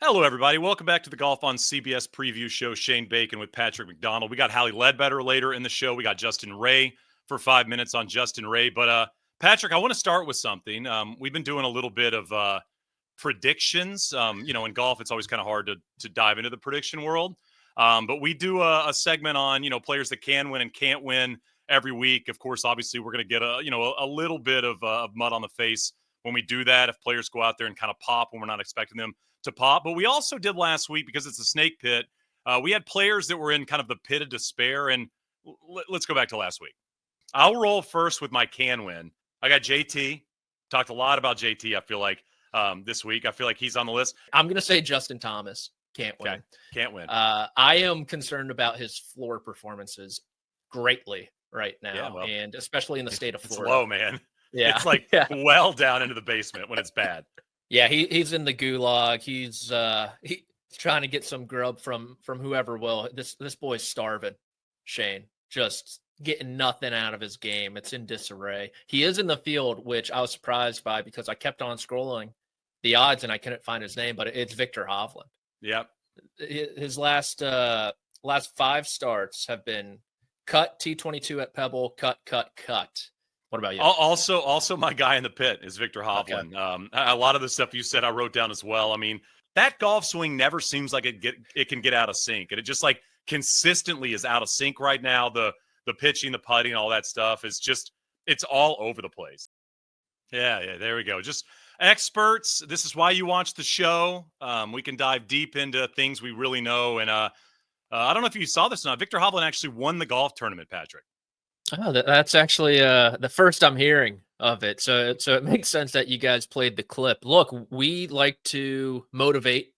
Hello, everybody. Welcome back to the Golf on CBS preview show. Shane Bacon with Patrick McDonald. We got Hally Leadbetter later in the show. We got Justin Ray for 5 minutes on Justin Ray. But Patrick, I want to start with something. We've been doing a little bit of predictions. In golf, it's always kind of hard to dive into the prediction world. But we do a segment on players that can win and can't win every week. Of course, obviously, we're going to get a little bit of mud on the face when we do that. If players go out there and kind of pop when we're not expecting them to pop. But we also did last week, because it's a snake pit, we had players that were in kind of the pit of despair. And let's go back to last week. I'll roll first with my can win. I got JT. Talked a lot about JT, I feel like, this week. I feel like he's on the list. I'm going to say Justin Thomas. Can't win. Okay. Can't win. I am concerned about his floor performances greatly right now, and especially in the state of Florida. It's low, man. Yeah. It's like well down into the basement when it's bad. Yeah, he's in the gulag. He's trying to get some grub from whoever will. This boy's starving, Shane. Just getting nothing out of his game. It's in disarray. He is in the field, which I was surprised by because I kept on scrolling the odds and I couldn't find his name, but it's Viktor Hovland. Yep. His last 5 starts have been cut T22 at Pebble, cut. What about you? Also, my guy in the pit is Viktor Hovland. Okay. A lot of the stuff you said I wrote down as well. I mean, that golf swing never seems like it can get out of sync, and it just like consistently is out of sync right now. The pitching, the putting, all that stuff is just it's all over the place. Yeah, there we go. Just experts. This is why you watch the show. We can dive deep into things we really know. And I don't know if you saw this or not. Viktor Hovland actually won the golf tournament, Patrick. Oh, that's actually the first I'm hearing of it. So it makes sense that you guys played the clip. Look, we like to motivate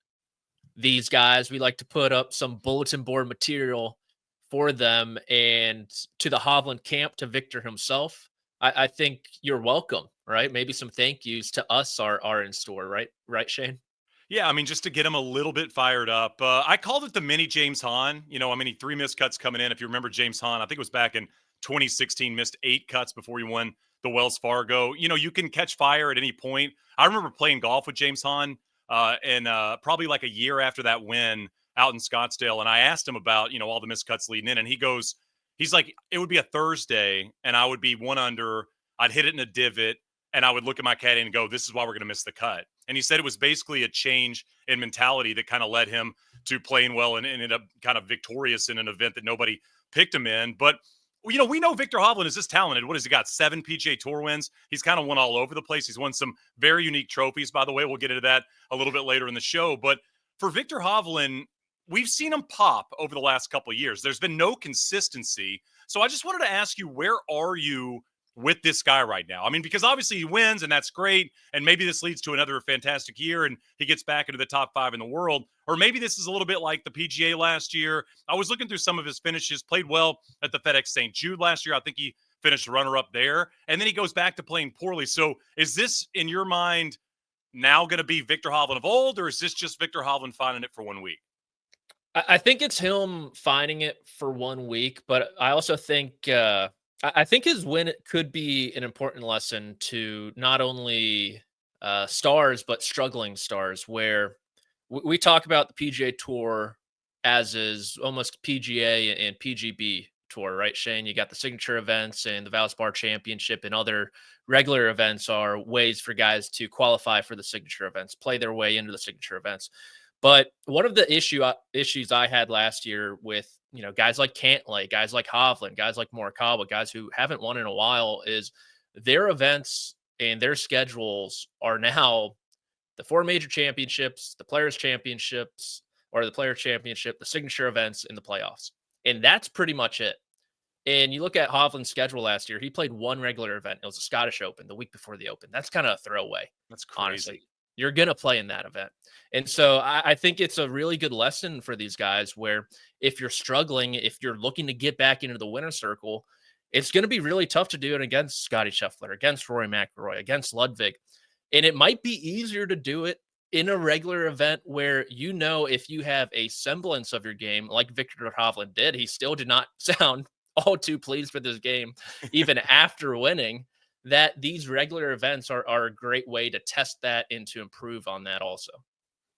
these guys. We like to put up some bulletin board material for them, and to the Hovland camp, to Viktor himself. I think you're welcome, right? Maybe some thank yous to us are in store, right? Right, Shane? Yeah, I mean, just to get him a little bit fired up. I called it the mini James Hahn. He 3 missed cuts coming in. If you remember James Hahn, I think it was back in 2016, missed 8 cuts before he won the Wells Fargo. You can catch fire at any point. I remember playing golf with James Hahn and probably like a year after that win out in Scottsdale. And I asked him about, all the missed cuts leading in. And he's like, it would be a Thursday and I would be 1 under. I'd hit it in a divot and I would look at my caddy and go, this is why we're going to miss the cut. And he said it was basically a change in mentality that kind of led him to playing well and ended up kind of victorious in an event that nobody picked him in. But we know Viktor Hovland is this talented. What has he got? 7 PGA Tour wins. He's kind of won all over the place. He's won some very unique trophies, by the way. We'll get into that a little bit later in the show. But for Viktor Hovland, we've seen him pop over the last couple of years. There's been no consistency. So I just wanted to ask you, where are you with this guy right now? I mean, because obviously he wins and that's great. And maybe this leads to another fantastic year and he gets back into the top 5 in the world. Or maybe this is a little bit like the PGA last year. I was looking through some of his finishes, played well at the FedEx St. Jude last year. I think he finished runner-up there. And then he goes back to playing poorly. So is this, in your mind, now going to be Viktor Hovland of old, or is this just Viktor Hovland finding it for 1 week? I think it's him finding it for 1 week, but I also think I think his win could be an important lesson to not only stars, but struggling stars, where we talk about the PGA Tour as is almost PGA and PGB Tour, right, Shane? You got the signature events and the Valspar Championship and other regular events are ways for guys to qualify for the signature events, play their way into the signature events. But one of the issues I had last year with, guys like Cantlay, guys like Hovland, guys like Morikawa, guys who haven't won in a while, is their events and their schedules are now the 4 major championships, the Players Championships, or the Player Championship, the signature events, and the playoffs. And that's pretty much it. And you look at Hovland's schedule last year, he played 1 regular event. It was the Scottish Open the week before the Open. That's kind of a throwaway. That's crazy. Honestly. You're going to play in that event. And so I think it's a really good lesson for these guys where if you're struggling, if you're looking to get back into the winner's circle, it's going to be really tough to do it against Scotty Scheffler, against Rory McIlroy, against Ludwig. And it might be easier to do it in a regular event where, if you have a semblance of your game, like Viktor Hovland did, he still did not sound all too pleased with his game, even after winning, that these regular events are a great way to test that and to improve on that also.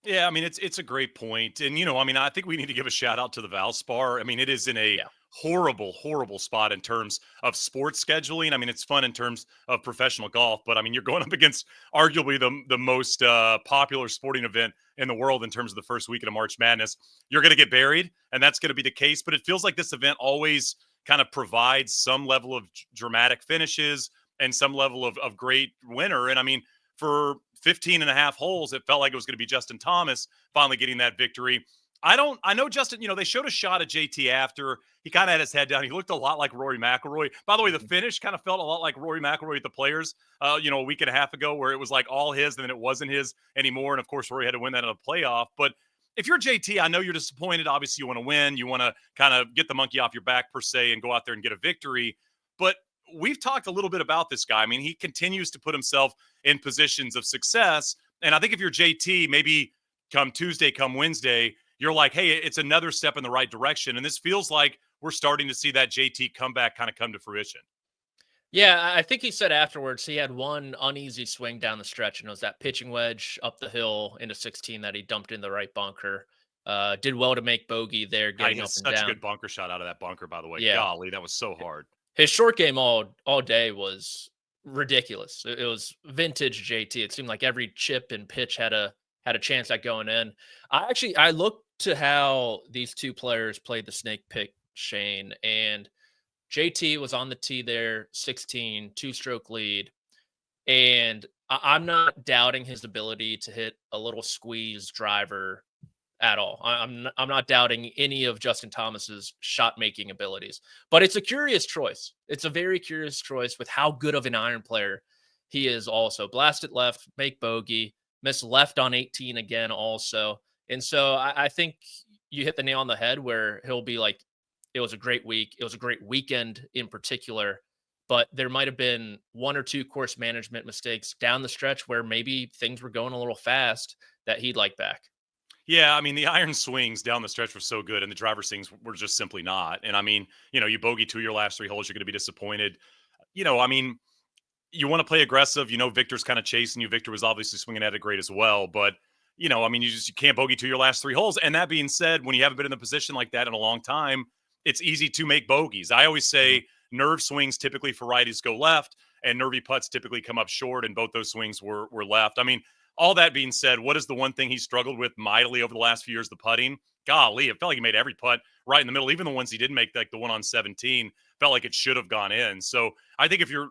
Yeah, I mean it's a great point, and I mean I think we need to give a shout out to the Valspar. I mean it is in a Yeah. horrible spot in terms of sports scheduling. I mean it's fun in terms of professional golf, but I mean you're going up against arguably the most popular sporting event in the world in terms of the first weekend of March Madness. You're going to get buried, and that's going to be the case. But it feels like this event always kind of provides some level of dramatic finishes and some level of great winner. And I mean for 15 and a half holes, it felt like it was going to be Justin Thomas finally getting that victory. I know Justin, they showed a shot of JT after he kind of had his head down. He looked a lot like Rory McIlroy. By the way, the Mhm. finish kind of felt a lot like Rory McIlroy at the Players, a week and a half ago, where it was like all his and then it wasn't his anymore. And of course, Rory had to win that in a playoff. But if you're JT, I know you're disappointed. Obviously, you want to win. You want to kind of get the monkey off your back, per se, and go out there and get a victory. But we've talked a little bit about this guy. I mean, he continues to put himself in positions of success. And I think if you're JT, maybe come Tuesday, come Wednesday, you're like, hey, it's another step in the right direction. And this feels like we're starting to see that JT comeback kind of come to fruition. Yeah, I think he said afterwards he had one uneasy swing down the stretch, and it was that pitching wedge up the hill into 16 that he dumped in the right bunker. Did well to make bogey there, God, he getting has up and such a down. good bunker shot out of that bunker, by the way. Yeah, Golly, that was so hard. his short game all day was ridiculous. It was vintage JT. It seemed like every chip and pitch had a chance at going in. I looked to how these two players played the snake pick, Shane, and JT was on the tee there, 16, two-stroke lead, and I'm not doubting his ability to hit a little squeeze driver at all. I'm not doubting any of Justin Thomas's shot making abilities, but it's a curious choice. It's a very curious choice with how good of an iron player he is. Also, blast it left, make bogey, miss left on 18 again. Also, and so I think you hit the nail on the head where he'll be like, it was a great week. It was a great weekend in particular. But there might have been one or two course management mistakes down the stretch where maybe things were going a little fast that he'd like back. Yeah, I mean, the iron swings down the stretch were so good, and the driver swings were just simply not. And I mean, you bogey two of your last three holes, you're going to be disappointed. I mean, you want to play aggressive. Victor's kind of chasing you. Victor was obviously swinging at it great as well, but I mean, you can't bogey to your last three holes. And that being said, when you haven't been in the position like that in a long time, it's easy to make bogeys. I always Mhm. say nerve swings typically for righties go left, and nervy putts typically come up short, and both those swings were left. I mean, all that being said, what is the one thing he struggled with mightily over the last few years? The putting. Golly, it felt like he made every putt right in the middle, even the ones he didn't make, like the one on 17, felt like it should have gone in. So I think if you're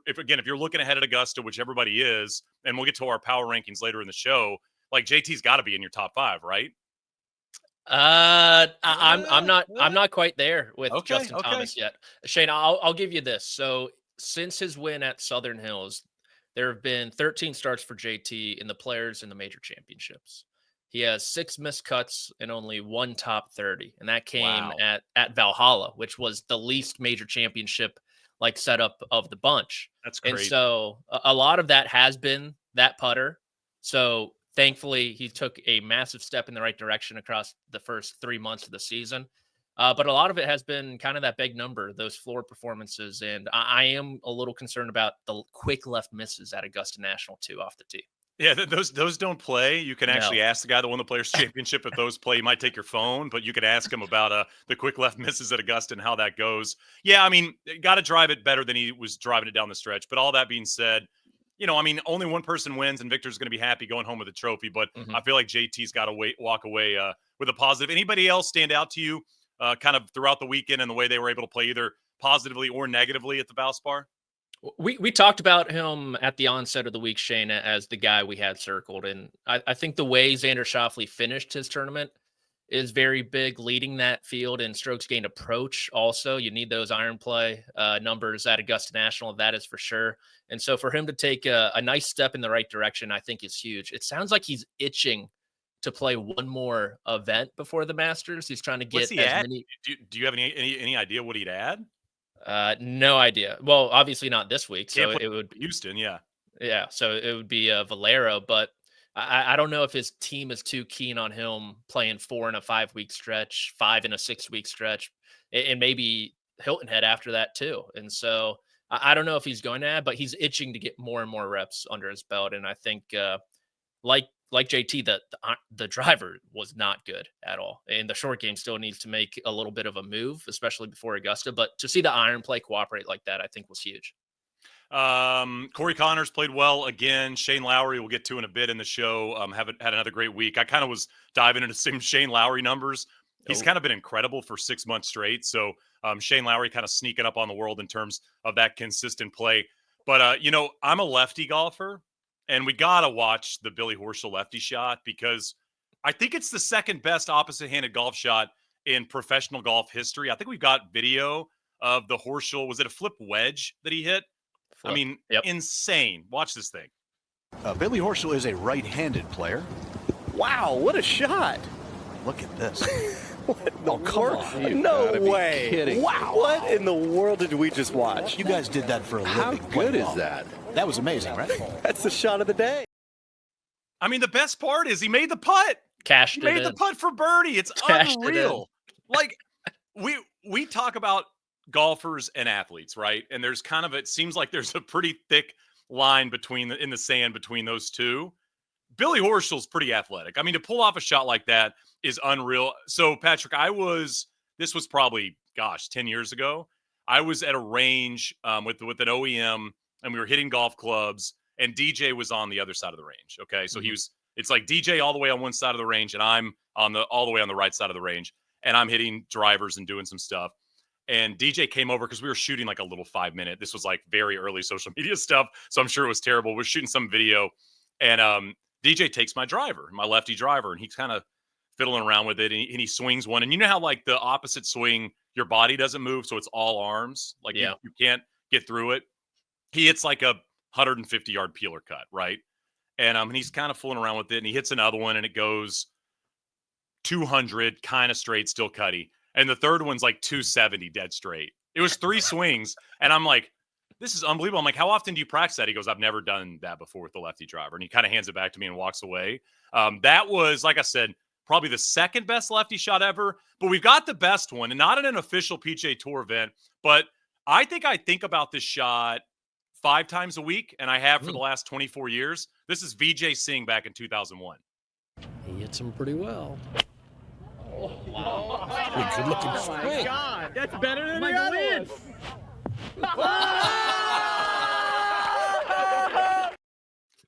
looking ahead at Augusta, which everybody is, and we'll get to our power rankings later in the show, like JT's got to be in your top five, right? I'm not quite there with Okay, Justin okay. Thomas yet. Shane, I'll give you this. So since his win at Southern Hills, there have been 13 starts for JT in the Players and the Major Championships. He has 6 missed cuts and only one top 30, and that came Wow, at Valhalla, which was the least major championship like setup of the bunch. that's And crazy. so a lot of that has been that putter. So thankfully, he took a massive step in the right direction across the first 3 months of the season. But a lot of it has been kind of that big number, those floor performances. And I am a little concerned about the quick left misses at Augusta National, too, off the tee. Yeah, those don't play. You can actually No. ask the guy that won the Players Championship if those play. You might take your phone, but you could ask him about the quick left misses at Augusta and how that goes. Yeah, I mean, got to drive it better than he was driving it down the stretch. But all that being said, I mean, only one person wins, and Victor's going to be happy going home with a trophy. But Mhm. I feel like JT's got to walk away with a positive. Anybody else stand out to you, kind of throughout the weekend and the way they were able to play either positively or negatively at the Valspar? We talked about him at the onset of the week, Shane, as the guy we had circled, and I think the way Xander Schauffele finished his tournament is very big, leading that field in strokes gained approach. Also, you need those iron play numbers at Augusta National. That is for sure. And so, for him to take a nice step in the right direction, I think is huge. It sounds like he's itching to play one more event before the Masters. He's trying to What's get he as at? many. Do you have any idea what he'd add? No idea. Well, obviously not this week. Can't So play it would Houston, yeah. Yeah, so it would be Valero, but I don't know if his team is too keen on him playing 4 in a 5-week stretch, 5 in a 6-week stretch, and maybe Hilton Head after that too. And so I don't know if he's going to add, but he's itching to get more and more reps under his belt. And I think like JT, the driver was not good at all. And the short game still needs to make a little bit of a move, especially before Augusta. But to see the iron play cooperate like that, I think was huge. Corey Connors played well again. Shane Lowry, we'll get to in a bit in the show. Haven't had another great week. I kind of was diving into some Shane Lowry numbers. He's kind of been incredible for 6 months straight. So Shane Lowry kind of sneaking up on the world in terms of that consistent play. But, I'm a lefty golfer, and we got to watch the Billy Horschel lefty shot because I think it's the second best opposite-handed golf shot in professional golf history. I think we've got video of the Horschel. Was it a flip wedge that he hit? Flip. I mean, insane. Watch this thing. Billy Horschel is a right-handed player. Wow, what a shot. Look at this. No, come on. No way. Kidding. Wow. What in the world did we just watch? You guys did that for a living. How good is that? That was amazing, right? That's the shot of the day. I mean, the best part is he made the putt. Cashed He made the putt for birdie. It's unreal. Like, we talk about golfers and athletes, right? And there's kind of, it seems like there's a pretty thick line in the sand between those two. Billy Horschel's pretty athletic. I mean, to pull off a shot like that is unreal. So, Patrick, this was probably, 10 years ago. I was at a range with an OEM, and we were hitting golf clubs, and DJ was on the other side of the range. Okay. So it's like DJ all the way on one side of the range, and I'm all the way on the right side of the range, and I'm hitting drivers and doing some stuff. And DJ came over because we were shooting like a little 5-minute. This was like very early social media stuff. So I'm sure it was terrible. We're shooting some video, and DJ takes my driver, my lefty driver, and he's kind of fiddling around with it, and he swings one. And you know how like the opposite swing, your body doesn't move, so it's all arms. Like you can't get through it. He hits like a 150-yard peeler cut, right? And he's kind of fooling around with it, and he hits another one, and it goes 200, kind of straight, still cutty. And the third one's like 270, dead straight. It was 3 swings, and I'm like, this is unbelievable. I'm like, how often do you practice that? He goes, I've never done that before with the lefty driver. And he kind of hands it back to me and walks away. That was, like I said, probably the second best lefty shot ever. But we've got the best one, and not in an official PGA Tour event. But I think about this shot 5 times a week, and I have for the last 24 years. This is Vijay Singh back in 2001. He hits him pretty well. Oh, wow. Good looking Oh, my God. That's better than the other one.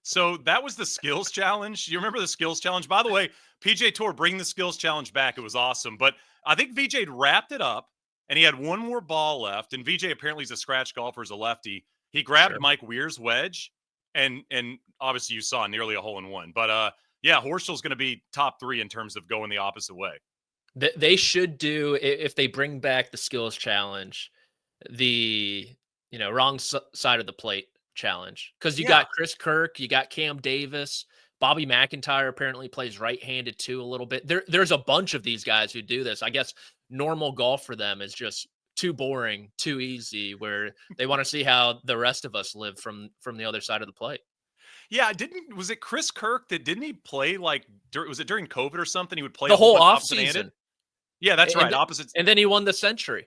So that was the skills challenge. You remember the skills challenge? By the way, PGA Tour, bring the skills challenge back. It was awesome. But I think Vijay had wrapped it up, and he had one more ball left. And Vijay apparently is a scratch golfer, as a lefty. He grabbed Mike Weir's wedge, and obviously you saw nearly a hole-in-one. But, Horschel's going to be top 3 in terms of going the opposite way. They should do, if they bring back the skills challenge, the wrong side of the plate challenge, because you got Chris Kirk, you got Cam Davis, Bobby McIntyre apparently plays right-handed too a little bit. There's a bunch of these guys who do this. I guess normal golf for them is just too boring, too easy, where they want to see how the rest of us live from the other side of the plate. Yeah, was it Chris Kirk that didn't he play was it during COVID or something? He would play the whole opposite-handed? offseason. Yeah, that's right. Opposite. And then he won the Century.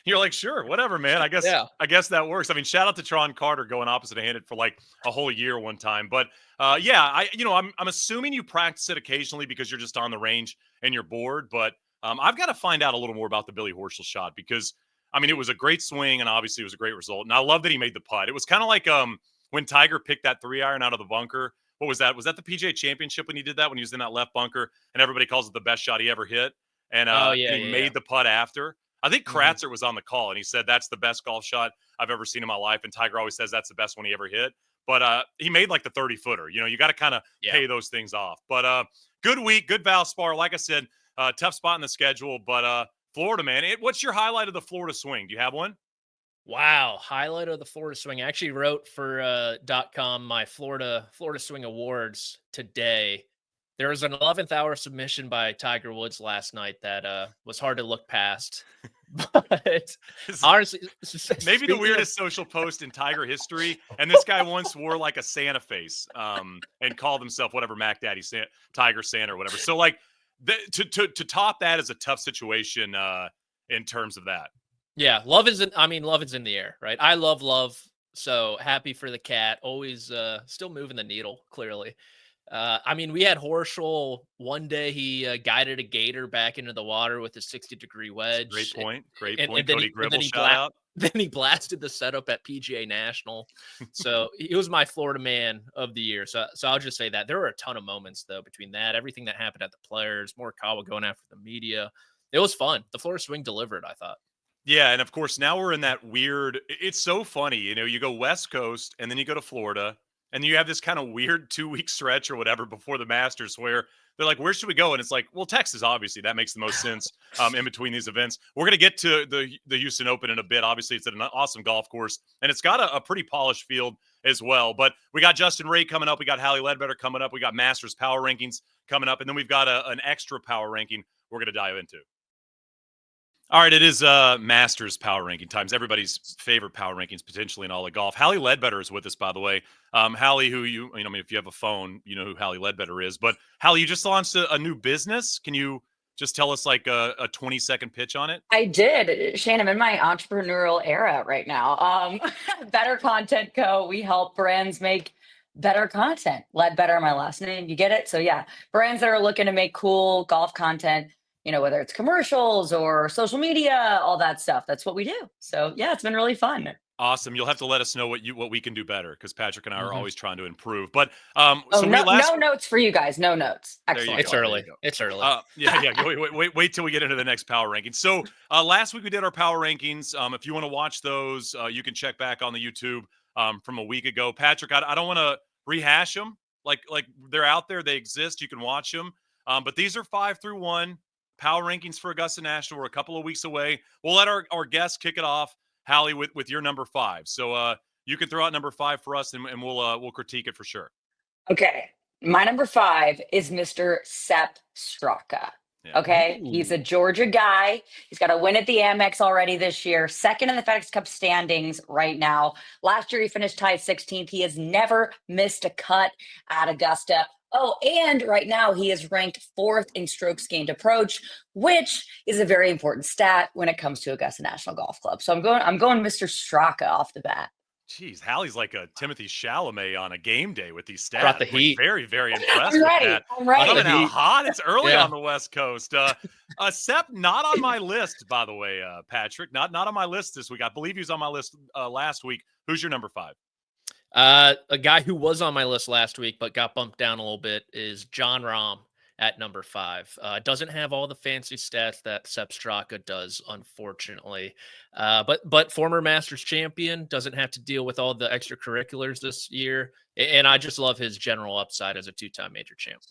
You're like, sure, whatever, man. I guess that works. I mean, shout out to Tron Carter going opposite-handed for like a whole year one time. But I'm assuming you practice it occasionally because you're just on the range and you're bored. But I've got to find out a little more about the Billy Horschel shot because it was a great swing and obviously it was a great result. And I love that he made the putt. It was kind of like when Tiger picked that 3-iron out of the bunker. What was that? Was that the PGA Championship when he did that, when he was in that left bunker and everybody calls it the best shot he ever hit? And he made the putt after. I think Kratzer was on the call, and he said that's the best golf shot I've ever seen in my life. And Tiger always says that's the best one he ever hit. But he made like the 30-footer. You got to kind of pay those things off. But good week, good Valspar. Like I said, tough spot in the schedule. But Florida, man, what's your highlight of the Florida swing? Do you have one? Wow, highlight of the Florida swing. I actually wrote for .com my Florida swing awards today. There was an 11th hour submission by Tiger Woods last night that was hard to look past. But honestly, maybe the weirdest social post in Tiger history. And this guy once wore like a Santa face and called himself whatever, Mac Daddy Tiger Santa or whatever. So like to top that is a tough situation in terms of that. Yeah, love is in the air, right? I love So happy for the cat. Always still moving the needle, clearly. I mean, we had Horschel one day. He guided a gator back into the water with a 60-degree That's a great wedge. point. Great And point. then Cody and then Gribble, shout out. then he blasted the setup at PGA National. So he was my Florida man of the year. So I'll just say that there were a ton of moments though between that, everything that happened at the Players, Morikawa going after the media. It was fun. The Florida swing delivered, I thought. Yeah, and of course now we're in that weird. It's so funny, you go West Coast and then you go to Florida, and you have this kind of weird 2 week stretch or whatever before the Masters where they're like, "Where should we go?" And it's like, well, Texas, obviously, that makes the most sense in between these events. We're gonna get to the Houston Open in a bit. Obviously, it's an awesome golf course, and it's got a pretty polished field as well. But we got Justin Ray coming up, we got Hally Leadbetter coming up, we got Masters power rankings coming up, and then we've got an extra power ranking we're gonna dive into. All right, it is Masters power ranking times. Everybody's favorite power rankings potentially in all of golf. Hally Leadbetter is with us, by the way. Hally, who I mean, if you have a phone, you know who Hally Leadbetter is. But Hally, you just launched a new business. Can you just tell us like a 20-second pitch on it? I did. Shane, I'm in my entrepreneurial era right now. Better Content Co. We help brands make better content. Leadbetter, my last name. You get it? So yeah, brands that are looking to make cool golf content, whether it's commercials or social media, all that stuff. That's what we do. So yeah, it's been really fun. Awesome. You'll have to let us know what we can do better because Patrick and I are always trying to improve. But no notes for you guys. No notes. Excellent. It's early. It's early. Wait till we get into the next power rankings. So last week we did our power rankings. If you want to watch those, you can check back on the YouTube from a week ago. Patrick, I don't want to rehash them. Like they're out there. They exist. You can watch them. But these are 5 through 1 power rankings for Augusta National. We're a couple of weeks away. We'll let our guests kick it off. Hally, with your number 5. So you can throw out number 5 for us, and we'll critique it for sure. Okay. My number 5 is Mr. Sepp Straka. Yeah. Okay. Ooh. He's a Georgia guy. He's got a win at the Amex already this year. Second in the FedEx Cup standings right now. Last year, he finished tied 16th. He has never missed a cut at Augusta. Oh, and right now he is ranked 4th in strokes gained approach, which is a very important stat when it comes to Augusta National Golf Club. So I'm going Mr. Straka off the bat. Jeez, Hallie's like a Timothy Chalamet on a game day with these stats. Brought the heat. Very, very impressed I'm ready. with that. I'm ready. Coming out hot. It's early on the West Coast. Sepp, not on my list, by the way, Patrick. Not on my list this week. I believe he was on my list last week. Who's your number 5? A guy who was on my list last week but got bumped down a little bit is Jon Rahm at number 5. Doesn't have all the fancy stats that Sepp Straka does, unfortunately. But former Masters champion, doesn't have to deal with all the extracurriculars this year. And I just love his general upside as a 2-time major champ.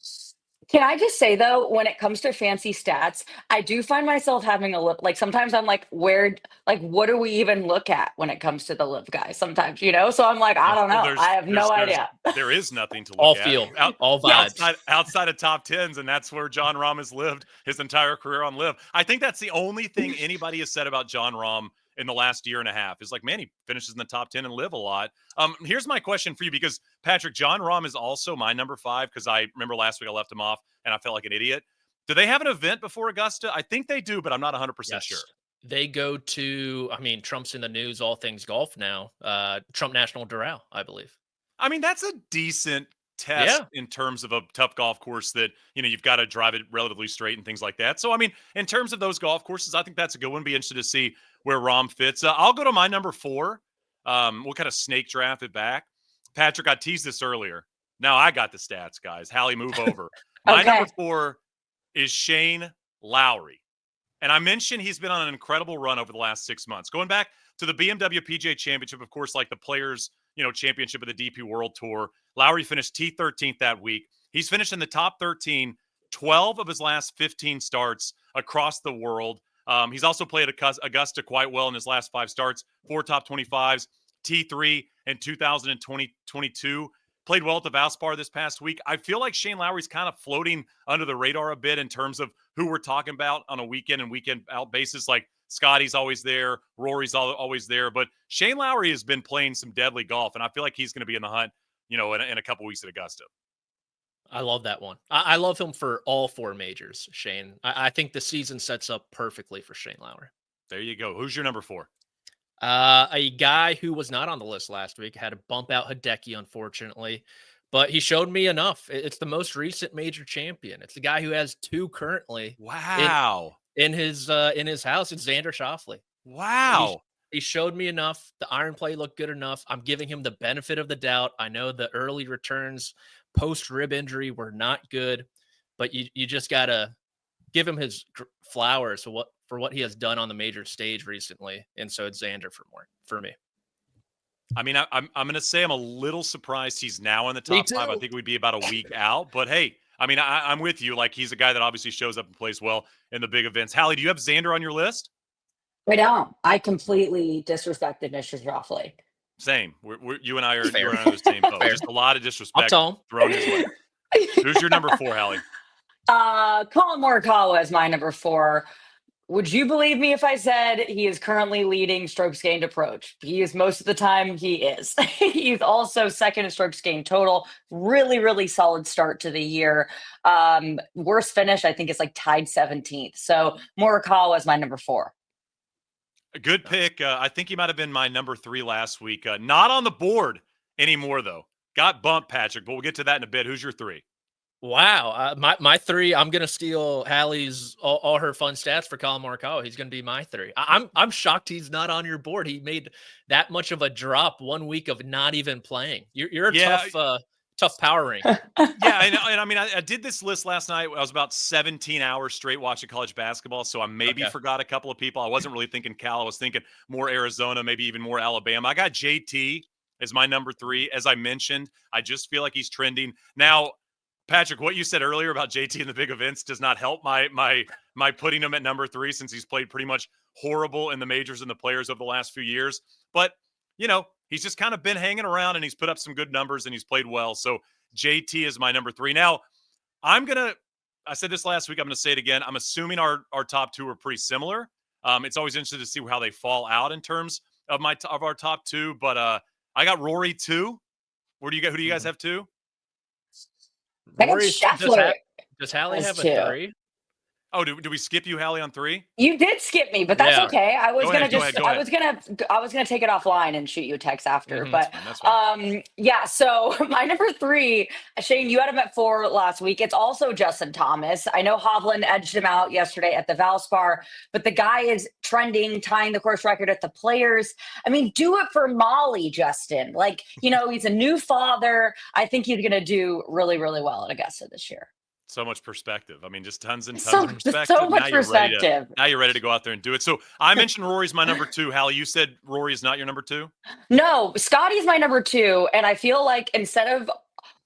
Can I just say, though, when it comes to fancy stats, I do find myself having a look. Like sometimes I'm like, what do we even look at when it comes to the live guys? Sometimes, So I'm like, I don't know. I have no idea. There is nothing to look all at. Feel, all vibes. Outside of top 10s, and that's where Jon Rahm has lived his entire career on live. I think that's the only thing anybody has said about Jon Rahm in the last year and a half is like, man, he finishes in the top 10 and live a lot. Here's my question for you, because Patrick, Jon Rahm is also my number 5, because I remember last week I left him off and I felt like an idiot. Do they have an event before Augusta? I think they do, but I'm not 100% sure. They go to, Trump's in the news, all things golf now. Trump National Doral, I believe. That's a decent test in terms of a tough golf course that, you've got to drive it relatively straight and things like that. So, in terms of those golf courses, I think that's a good one. Be interested to see where Rahm fits. I'll go to my number 4. We'll kind of snake draft it back. Patrick, I teased this earlier. Now I got the stats, guys. Hally, move over. My number 4 is Shane Lowry. And I mentioned he's been on an incredible run over the last 6 months. Going back to the BMW PGA Championship, of course, like the Players, Championship of the DP World Tour. Lowry finished T13th that week. He's finished in the top 13, 12 of his last 15 starts across the world. He's also played Augusta quite well in his last 5 starts, 4 top 25s, T3 in 2022. Played well at the Valspar this past week. I feel like Shane Lowry's kind of floating under the radar a bit in terms of who we're talking about on a weekend and weekend out basis. Like Scotty's always there, Rory's always there, but Shane Lowry has been playing some deadly golf, and I feel like he's going to be in the hunt, in a couple weeks at Augusta. I love that one. I love him for all 4 majors, Shane. I think the season sets up perfectly for Shane Lowry. There you go. Who's your number 4? A guy who was not on the list last week had to bump out Hideki, unfortunately, but he showed me enough. It's the most recent major champion. It's the guy who has 2 currently Wow. in his house. It's Xander Schauffele. Wow. He showed me enough. The iron play looked good enough. I'm giving him the benefit of the doubt. I know the early returns post rib injury were not good, but you just gotta give him his flowers for what he has done on the major stage recently. And so it's Xander for me. I mean, I'm going to say I'm a little surprised he's now in the Me top 5. I too. think we'd be about a week out. But hey, I mean, I'm with you. Like, he's a guy that obviously shows up and plays well in the big events. Hallie, do you have Xander on your list? I don't. I completely disrespected Mr. Schauffele. Same. You and I are Fair. you're on the same boat. Fair. Just a lot of I'll disrespect tell him. thrown his way. Who's your number 4, Hallie? Colin Morikawa is my number 4. Would you believe me if I said he is currently leading strokes gained approach? He is most of the time. He is. He's also second in strokes gained total. Really, really solid start to the year. Worst finish, I think, is like tied 17th. So Morikawa is my number 4. A good pick. I think he might have been my number 3 last week. Not on the board anymore, though. Got bumped, Patrick, but we'll get to that in a bit. Who's your 3? Wow. My 3, I'm going to steal Hallie's all her fun stats for Colin Morikawa. He's going to be my 3. I'm shocked he's not on your board. He made that much of a drop 1 week of not even playing. You're a tough power rank. Yeah, and I mean, I did this list last night. I was about 17 hours straight watching college basketball, so I maybe forgot a couple of people. I wasn't really thinking Cal. I was thinking more Arizona, maybe even more Alabama. I got JT as my number 3. As I mentioned, I just feel like he's trending. Now, Patrick, what you said earlier about JT in the big events does not help my putting him at number 3, since he's played pretty much horrible in the majors and the players over the last few years. But, you know, he's just kind of been hanging around, and he's put up some good numbers, and he's played well. So JT is my number 3. Now, I said this last week, I'm going to say it again. I'm assuming our top 2 are pretty similar. It's always interesting to see how they fall out in terms of our top 2. But I got Rory 2. Who do you guys have 2? I got Scheffler. Does Hallie have a 3? Oh, do we skip you, Hallie, on 3? You did skip me, but that's okay. I was Go gonna ahead, go ahead. I was gonna take it offline and shoot you a text after. But that's fine. yeah. So my number 3, Shane, you had him at 4 last week. It's also Justin Thomas. I know Hovland edged him out yesterday at the Valspar, but the guy is trending, tying the course record at the Players. I mean, do it for Molly, Justin. Like, you know, he's a new father. I think he's gonna do really, really well at Augusta this year. So much perspective. I mean, just tons and tons of perspective. So much perspective. Now you're ready to go out there and do it. So I mentioned Rory's my number 2. Hallie, you said Rory is not your number 2? No, Scotty's my number 2. And I feel like instead of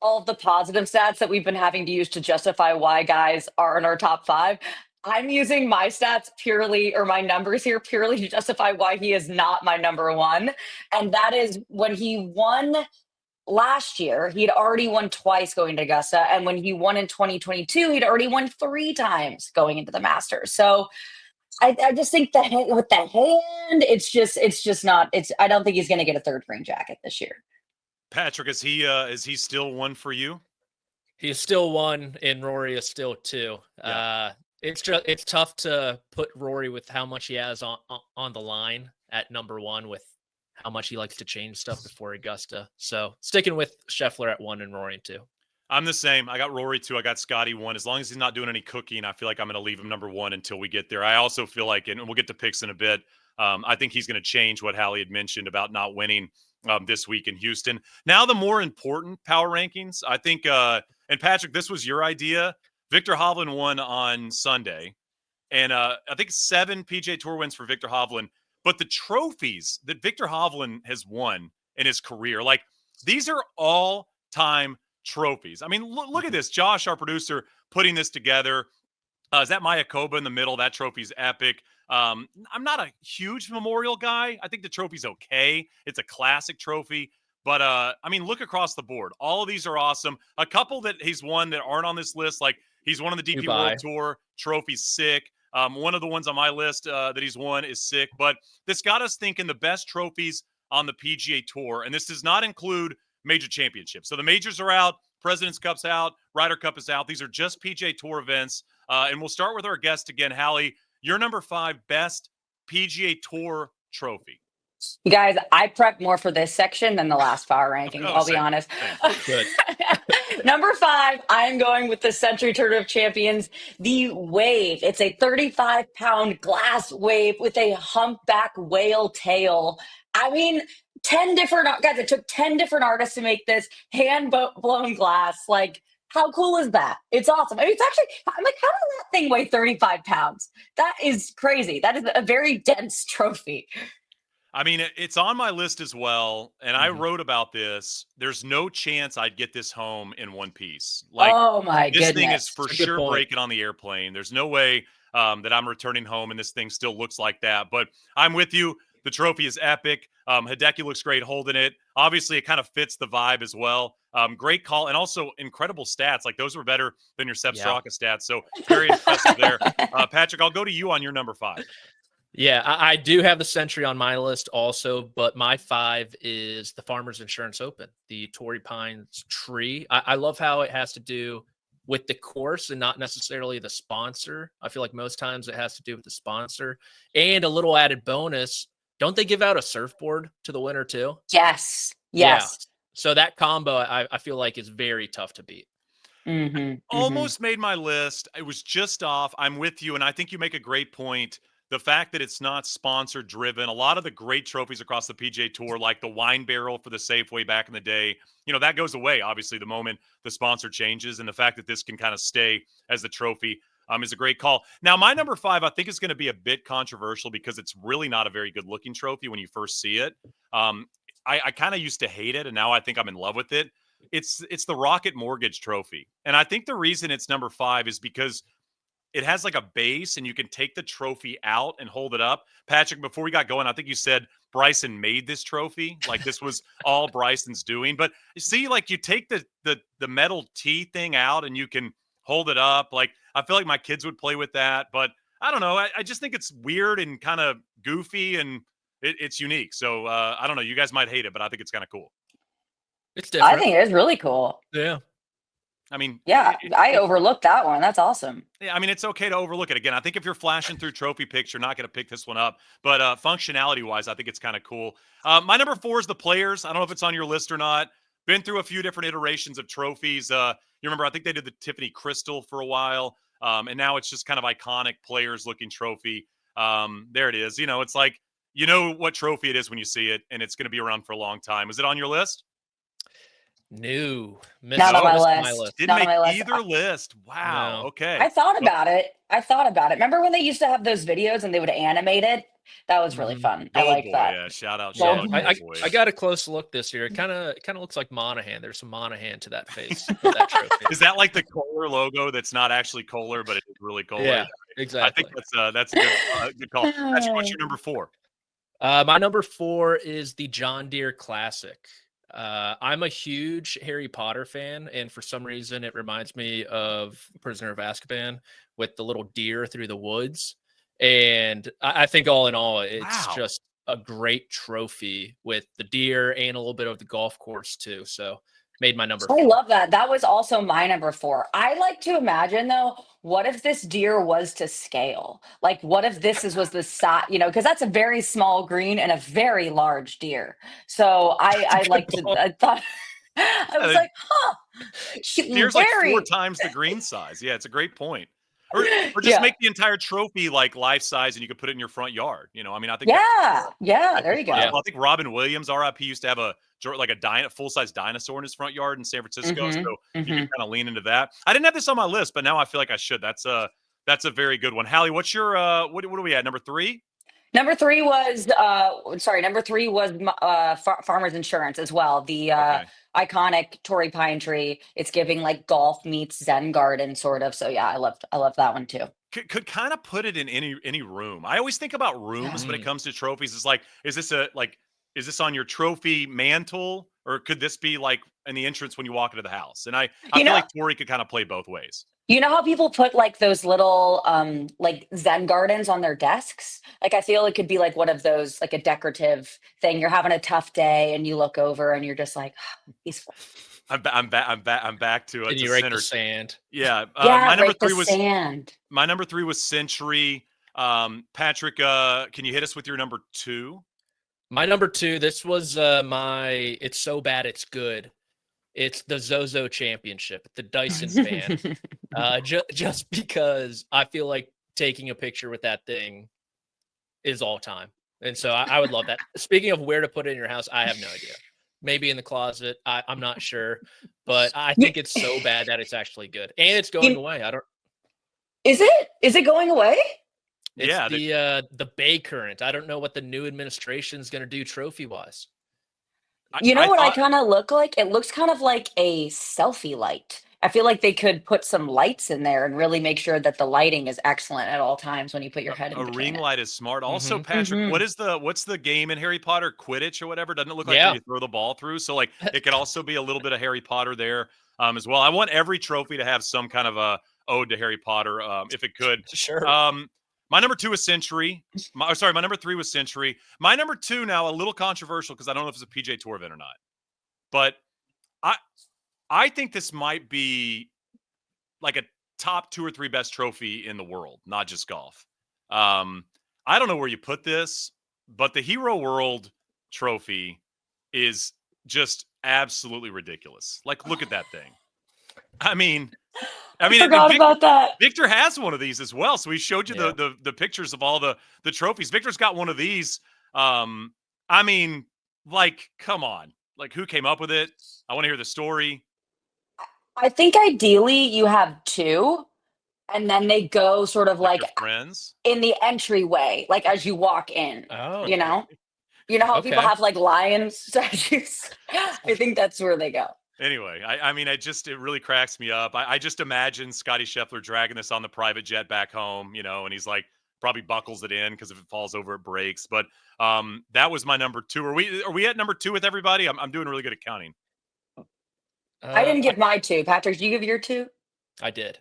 all of the positive stats that we've been having to use to justify why guys are in our top 5, I'm using my stats purely, or my numbers here purely, to justify why he is not my number 1. And that is when he won last year, he'd already won twice going to Augusta. And when he won in 2022, he'd already won 3 times going into the Masters. So I just think that with the hand, it's just not, I don't think he's going to get a 3rd ring jacket this year. Patrick, is he still 1 for you? He's still 1, and Rory is still 2. Yeah. It's tough to put Rory with how much he has on the line at number 1 with how much he likes to change stuff before Augusta. So sticking with Scheffler at 1 and Rory 2. I'm the same. I got Rory 2. I got Scotty 1. As long as he's not doing any cooking, I feel like I'm going to leave him number 1 until we get there. I also feel like, and we'll get to picks in a bit, I think he's going to change what Hallie had mentioned about not winning this week in Houston. Now, the more important power rankings, I think, and Patrick, this was your idea. Viktor Hovland won on Sunday, and I think 7 PGA Tour wins for Viktor Hovland. But the trophies that Viktor Hovland has won in his career, like, these are all-time trophies. I mean, look at this. Josh, our producer, putting this together. Is that Mayakoba in the middle? That trophy's epic. I'm not a huge memorial guy. I think the trophy's okay. It's a classic trophy. But, I mean, look across the board. All of these are awesome. A couple that he's won that aren't on this list, like he's won on the DP World Tour. Trophy's sick. One of the ones on my list that he's won is sick. But this got us thinking the best trophies on the PGA Tour. And this does not include major championships. So the majors are out. President's Cup's out. Ryder Cup is out. These are just PGA Tour events. And we'll start with our guest again, Hallie. Your number 5 best PGA Tour trophy. You guys, I prepped more for this section than the last power ranking. Oh, I'll be same, honest. Good. Number 5, I am going with the Century Tournament of Champions, the Wave. It's a 35-pound glass wave with a humpback whale tail. I mean, 10 different guys. It took 10 different artists to make this hand-blown glass. Like, how cool is that? It's awesome. I mean, it's actually, I'm like, how does that thing weigh 35 pounds? That is crazy. That is a very dense trophy. I mean, it's on my list as well, and I wrote about this. There's no chance I'd get this home in one piece. Like, Oh my this goodness. thing is for That's a good sure point. breaking on the airplane. There's no way that I'm returning home and this thing still looks like that. But I'm with you. The trophy is epic. Hideki looks great holding it. Obviously, it kind of fits the vibe as well. Great call, and also incredible stats. Like, those were better than your Sepp Yeah. Straka stats. So very impressive there. Patrick, I'll go to you on your number 5. Yeah, I do have the Century on my list also, but my 5 is the Farmers Insurance Open, the Torrey Pines Tree. I love how it has to do with the course and not necessarily the sponsor. I feel like most times it has to do with the sponsor. And a little added bonus, don't they give out a surfboard to the winner too? Yes. Yeah. Yes. So that combo, I feel like is very tough to beat. Almost made my list. It was just off. I'm with you, and I think you make a great point. The fact that it's not sponsor driven, a lot of the great trophies across the PGA Tour, like the wine barrel for the Safeway back in the day, that goes away, obviously, the moment the sponsor changes. And the fact that this can kind of stay as the trophy is a great call. Now, my number 5, I think, is going to be a bit controversial because it's really not a very good looking trophy when you first see it. I kind of used to hate it, and now I think I'm in love with it. It's the Rocket Mortgage Trophy. And I think the reason it's number 5 is because it has like a base and you can take the trophy out and hold it up. Patrick, before we got going, I think you said Bryson made this trophy. Like, this was all Bryson's doing. But see, like, you take the metal T thing out and you can hold it up. Like, I feel like my kids would play with that. But I don't know. I just think it's weird and kind of goofy, and it's unique. So I don't know. You guys might hate it, but I think it's kind of cool. It's different. I think it is really cool. Yeah. I mean, Yeah, I overlooked that one. That's awesome. yeah, I mean, it's okay to overlook it. Again, I think if you're flashing through trophy picks, you're not going to pick this one up. But functionality-wise, I think it's kind of cool. My number 4 is the Players. I don't know if it's on your list or not. Been through a few different iterations of trophies. You remember, I think they did the Tiffany Crystal for a while. And now it's just kind of iconic Players-looking trophy. There it is. It's like, what trophy it is when you see it, and it's going to be around for a long time. Is it on your list? No. Not on my list. Didn't Not on make my list. either list. Wow. No. Okay. I thought about it. Remember when they used to have those videos and they would animate it? That was really fun. I like that. Yeah, shout out. Yeah, Gold I Boy. got a close look this year. It kind of looks like Monahan. There's some Monahan to that face of that trophy. Is that like the Kohler logo that's not actually Kohler, but it is really Kohler? Yeah, I exactly. think that's a good call. Patrick, what's your number 4? My number 4 is the John Deere Classic. I'm a huge Harry Potter fan, and for some reason, it reminds me of Prisoner of Azkaban with the little deer through the woods. And I think all in all, it's just a great trophy with the deer and a little bit of the golf course too. So made my number 4. I love that. That was also my number 4. I like to imagine, though, what if this deer was to scale? Like, what if this was the size, because that's a very small green and a very large deer. So I thought, I was like, huh. Deer's like 4 times the green size. Yeah, it's a great point. Or just make the entire trophy like life size, and you could put it in your front yard. I mean, I think. Yeah. There you go. Well, I think Robin Williams, RIP, used to have a full-size dinosaur in his front yard in San Francisco. So you can kind of lean into that. I didn't have this on my list, but now I feel like I should. That's a very good one. Hally, what's your what are we at? Number 3? Number 3 was Farmers Insurance as well. The iconic Torrey Pine Tree. It's giving like golf meets Zen garden sort of. So yeah, I love that one too. Could kind of put it in any room. I always think about rooms when it comes to trophies. It's like, is this on your trophy mantle, or could this be like in the entrance when you walk into the house? And I feel like Torrey could kind of play both ways. You know how people put like those little like Zen gardens on their desks? Like, I feel it could be like one of those, like a decorative thing. You're having a tough day and you look over and you're just like, oh, peaceful. I'm back to it. Can you rake the sand? Yeah. Yeah, my number rake the 3 was sand. My number 3 was Century. Patrick, can you hit us with your number 2? My number 2, this was it's so bad it's good. It's the Zozo Championship, the Dyson fan. Just because I feel like taking a picture with that thing is all time. And so I would love that. Speaking of where to put it in your house, I have no idea. Maybe in the closet. I'm not sure. But I think it's so bad that it's actually good. And it's going away. Is it going away? It's the Bay Current. I don't know what the new administration is going to do trophy-wise. I kind of look like? It looks kind of like a selfie light. I feel like they could put some lights in there and really make sure that the lighting is excellent at all times when you put your head in a between ring it. light is smart. Also, Patrick, what's the game in Harry Potter? Quidditch or whatever? Doesn't it look like where you throw the ball through? So like it could also be a little bit of Harry Potter there as well. I want every trophy to have some kind of a ode to Harry Potter if it could. Sure. My number 2 was Century. My number 3 was Century. My number 2 now, a little controversial because I don't know if it's a PJ Tour event or not. But I think this might be like a top 2 or 3 best trophy in the world, not just golf. I don't know where you put this, but the Hero World trophy is just absolutely ridiculous. Like, look at that thing. I mean, forgot about that. Victor has one of these as well. So he showed you the pictures of all the trophies. Victor's got one of these. I mean, like, come on. Like, who came up with it? I want to hear the story. I think ideally you have 2, and then they go sort of like your friends in the entryway, like as you walk in. Oh, you know how people have like lion statues. I think that's where they go. Anyway, it really cracks me up. I just imagine Scotty Scheffler dragging this on the private jet back home, and he's like probably buckles it in because if it falls over, it breaks. But that was my number 2. Are we at number 2 with everybody? I'm doing really good at counting. I didn't give my 2. Patrick, did you give your 2? I did.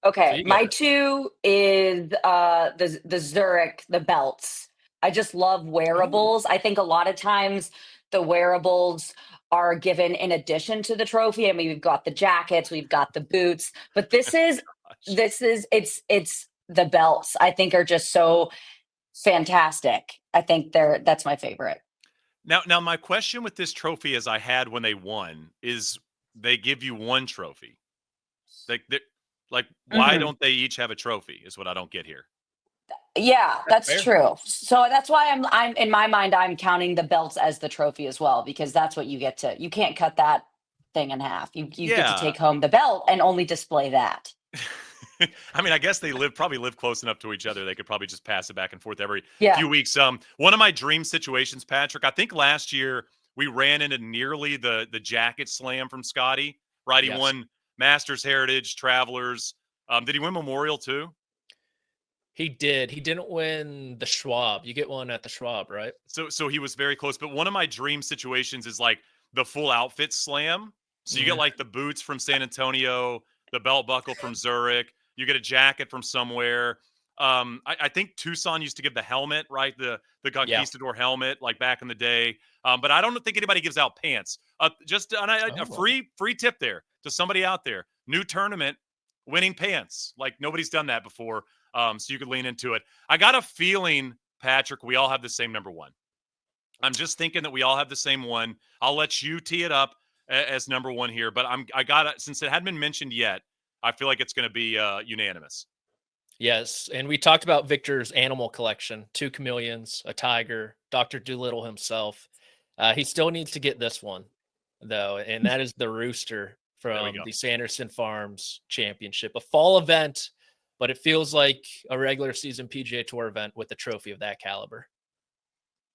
Okay, So my 2 is the Zurich, the belts. I just love wearables. I think a lot of times the wearables are given in addition to the trophy. I mean, we've got the jackets, we've got the boots, but it's the belts. I think are just so fantastic. I think that's my favorite. Now my question with this trophy, as I had when they won, is they give you one trophy. Why don't they each have a trophy? Is what I don't get here. Yeah, that's true. So that's why I'm in my mind, I'm counting the belts as the trophy as well, because that's what you get to. You can't cut that thing in half. You get to take home the belt and only display that. I mean, I guess they probably live close enough to each other. They could probably just pass it back and forth every few weeks. One of my dream situations, Patrick, I think last year we ran into nearly the jacket slam from Scotty, right? He won Masters Heritage, Travelers. Did he win Memorial too? He did. He didn't win the Schwab. You get one at the Schwab, right? So he was very close. But one of my dream situations is like the full outfit slam. So you get like the boots from San Antonio, the belt buckle from Zurich. You get a jacket from somewhere. I think Tucson used to give the helmet, right? The Conquistador helmet, like back in the day. But I don't think anybody gives out pants. Just a free tip there to somebody out there. New tournament, winning pants. Like nobody's done that before. So you could lean into it. I got a feeling, Patrick, we all have the same number 1. I'm just thinking that we all have the same one. I'll let you tee it up as number 1 here. But I got it, since it hadn't been mentioned yet, I feel like it's going to be unanimous. Yes, and we talked about Victor's animal collection: 2 chameleons, a tiger, Dr. Dolittle himself. He still needs to get this one, though, and that is the rooster from the Sanderson Farms Championship, a fall event, but it feels like a regular season PGA Tour event with a trophy of that caliber.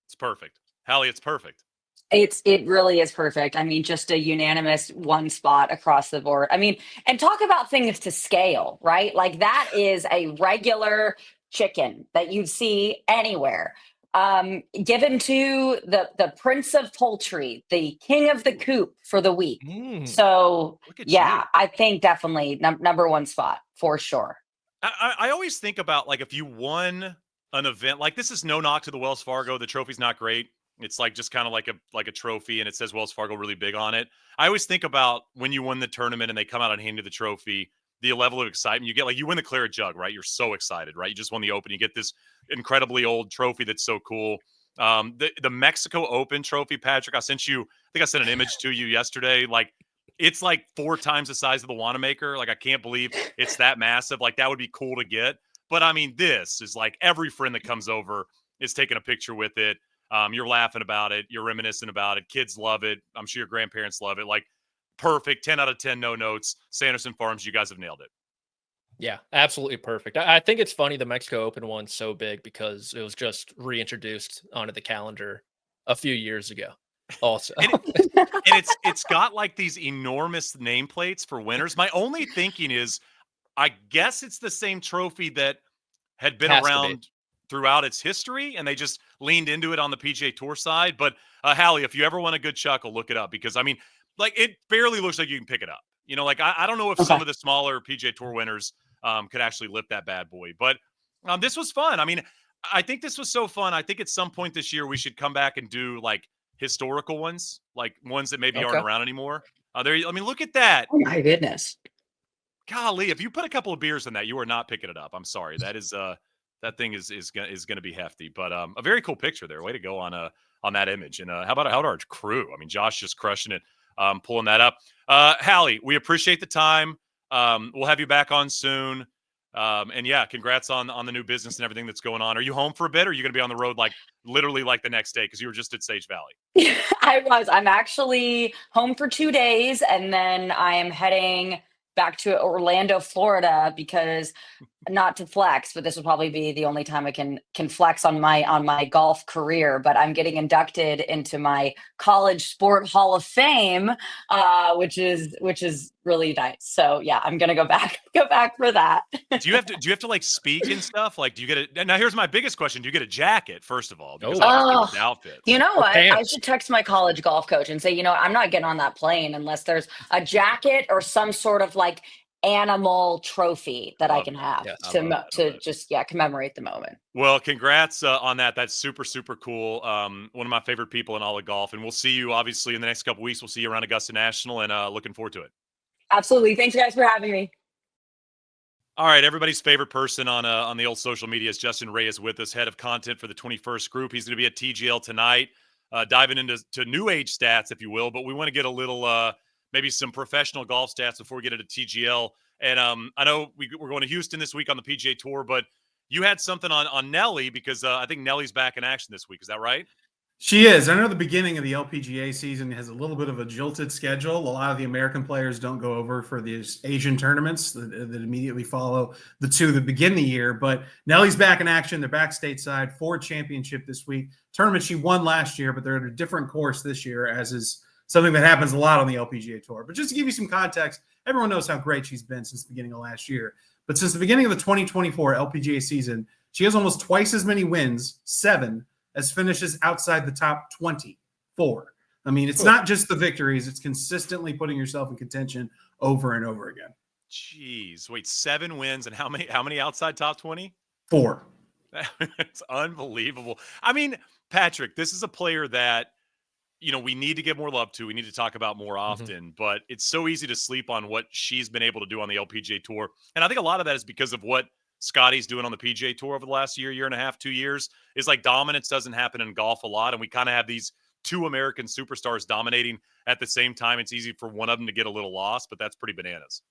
It's perfect. Hally, it's perfect. It really is perfect. I mean, just a unanimous 1 spot across the board. I mean, and talk about things to scale, right? Like that is a regular chicken that you'd see anywhere. Given to the Prince of Poultry, the king of the coop for the week. So I think definitely number 1 spot for sure. I always think about like if you won an event, like this is no knock to the Wells Fargo. The trophy's not great. It's like just kind of like a trophy, and it says Wells Fargo really big on it. I always think about when you win the tournament and they come out and hand you the trophy, the level of excitement you get. Like you win the Claret Jug, right? You're so excited, right? You just won the Open. You get this incredibly old trophy that's so cool. The Mexico Open trophy, Patrick, I think I sent an image to you yesterday. Like, it's like 4 times the size of the Wanamaker. Like, I can't believe it's that massive. Like, that would be cool to get. But I mean, this is like every friend that comes over is taking a picture with it. You're laughing about it. You're reminiscing about it. Kids love it. I'm sure your grandparents love it. Like, perfect. 10 out of 10, no notes. Sanderson Farms, you guys have nailed it. Yeah, absolutely perfect. I think it's funny the Mexico Open one's so big because it was just reintroduced onto the calendar a few years ago. Also, and it's got like these enormous nameplates for winners. My only thinking is, I guess it's the same trophy that had been around throughout its history, and they just leaned into it on the PGA Tour side. But Hally, if you ever want a good chuckle, look it up, because I mean, like, it barely looks like you can pick it up. You know, like, I don't know if some of the smaller PGA Tour winners could actually lift that bad boy. But this was fun. I mean, I think this was so fun. I think at some point this year we should come back and do like historical ones, like ones that maybe aren't around anymore. I mean, look at that. Oh my goodness. Golly, if you put a couple of beers in that, you are not picking it up. I'm sorry. That is that thing is going to be hefty. But a very cool picture there. Way to go on that image. And how about our crew? I mean, Josh just crushing it, pulling that up. Hally, we appreciate the time. We'll have you back on soon. And yeah, congrats on the new business and everything that's going on. Are you home for a bit, or are you going to be on the road like literally like the next day, because you were just at Sage Valley? I'm actually home for 2 days, and then I am heading back to Orlando, Florida, because, not to flex, but this will probably be the only time I can flex on my golf career. But I'm getting inducted into my College Sport Hall of Fame, which is really nice. So yeah, I'm gonna go back for that. Do you have to like speak and stuff? Like, do you get it? Now here's my biggest question: do you get a jacket first of all? Because obviously with the outfits. You know what? Pants. I should text my college golf coach and say, you know, I'm not getting on that plane unless there's a jacket or some sort of like animal trophy that I can have to just commemorate the moment. Well, congrats on that. That's super, super cool. One of my favorite people in all of golf, and we'll see you obviously in the next couple weeks. We'll see you around Augusta National, and looking forward to it. Absolutely. Thanks, guys, for having me. All right, everybody's favorite person on the old social media is Justin Ray is with us, head of content for the 21st Group. He's going to be at TGL tonight, diving into new age stats, if you will. But we want to get a little maybe some professional golf stats before we get into TGL. And I know we're going to Houston this week on the PGA Tour, but you had something on Nelly, because I think Nelly's back in action this week. Is that right? She is. I know the beginning of the LPGA season has a little bit of a jilted schedule. A lot of the American players don't go over for these Asian tournaments that immediately follow the two that begin the year. But Nelly's back in action. They're back stateside. Ford Championship this week. Tournament she won last year, but they're at a different course this year, as is something that happens a lot on the LPGA Tour. But just to give you some context, everyone knows how great she's been since the beginning of last year. But since the beginning of the 2024 LPGA season, she has almost twice as many wins, 7, as finishes outside the top 24. I mean, it's not just the victories. It's consistently putting yourself in contention over and over again. Jeez. Wait, 7 wins, and how many outside top 20? 4. It's unbelievable. I mean, Patrick, this is a player that, you know, we need to give more love to. We need to talk about more often, but it's so easy to sleep on what she's been able to do on the LPGA Tour. And I think a lot of that is because of what Scotty's doing on the PGA Tour over the last year and a half, 2 years. Is like dominance doesn't happen in golf a lot. And we kind of have these 2 American superstars dominating at the same time. It's easy for one of them to get a little lost, but that's pretty bananas.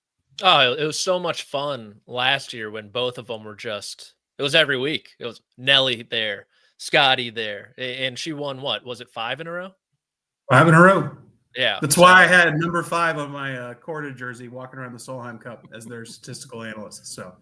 Oh, it was so much fun last year when both of them were just, it was every week. It was Nelly there, Scotty there. And she won, what was it, 5 in a row? 5 in a row. Yeah. That's why I had number 5 on my Korda jersey walking around the Solheim Cup as their statistical analyst. So